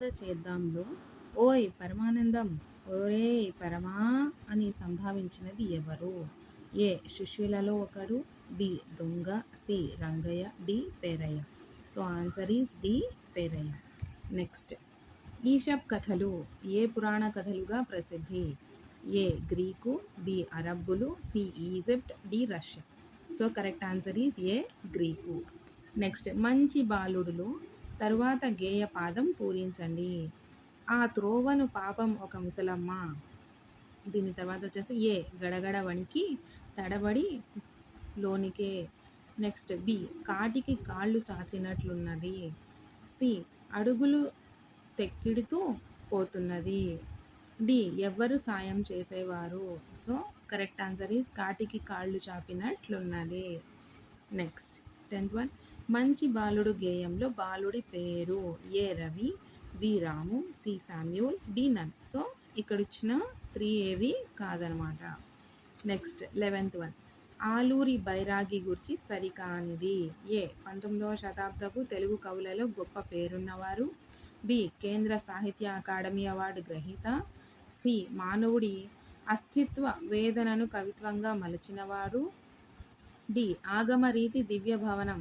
చేద్దాంలో ఓయ్ పరమానందం, ఒరేయ్ పరమా అని సంభావించినది ఎవరు? ఏ శిష్యులలో ఒకడు, బి దొంగ, C Rangayya, D Perayya. So answer is D Perayya. Next, Aesop కథలు ఏ పురాణ కథలుగా ప్రసిద్ధి? ఏ గ్రీకు, బి అరబ్బులు, C Egypt, D Russia. So correct answer is A Greek. Next, మంచి బాలుడులో తరువాత గేయ పాదం పూరించండి. ఆ త్రోవను పాపం ఒక ముసలమ్మ. దీని తర్వాత వచ్చేసి ఏ గడగడ వణికి తడబడి లోనికే. నెక్స్ట్, బి కాటికి కాళ్ళు చాచినట్లున్నది. సి అడుగులు తెక్కిడుతూ పోతున్నది. డి ఎవ్వరు సాయం చేసేవారు. సో కరెక్ట్ ఆన్సర్ ఈస్ కాటికి కాళ్ళు చాపినట్లున్నది. నెక్స్ట్, 10th వన్, మంచి బాలుడు గేయంలో బాలుడి పేరు? A Ravi, B Ramu, C Samuel, D none. So ఇక్కడ ఇచ్చిన 3 ఏవి కాదనమాట. నెక్స్ట్, 11th వన్, ఆలూరి బైరాగి గురించి సరికానిది? ఏ 19వ శతాబ్దపు తెలుగు కవులలో గొప్ప పేరున్నవారు, బి కేంద్ర సాహిత్య అకాడమీ అవార్డు గ్రహీత, సి మానవుడి అస్తిత్వ వేదనను కవిత్వంగా మలచినవాడు, డి ఆగమ రీతి దివ్య భవనం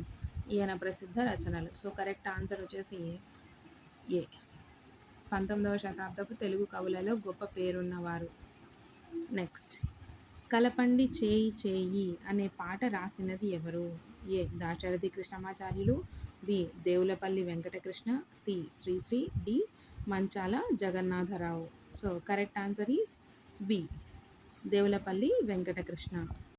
ఈయన ప్రసిద్ధ రచనలు. సో కరెక్ట్ ఆన్సర్ వచ్చేసి ఏ 19వ శతాబ్దపు తెలుగు కవులలో గొప్ప పేరున్నవారు. నెక్స్ట్, కలపండి చేయి చేయి అనే పాట రాసినది ఎవరు? A Dasarathi Krishnamacharyulu, B Devulapalli Venkatakrishna, C Srisri, D Manchala Jagannatharao. So correct answer is B Devulapalli Venkatakrishna.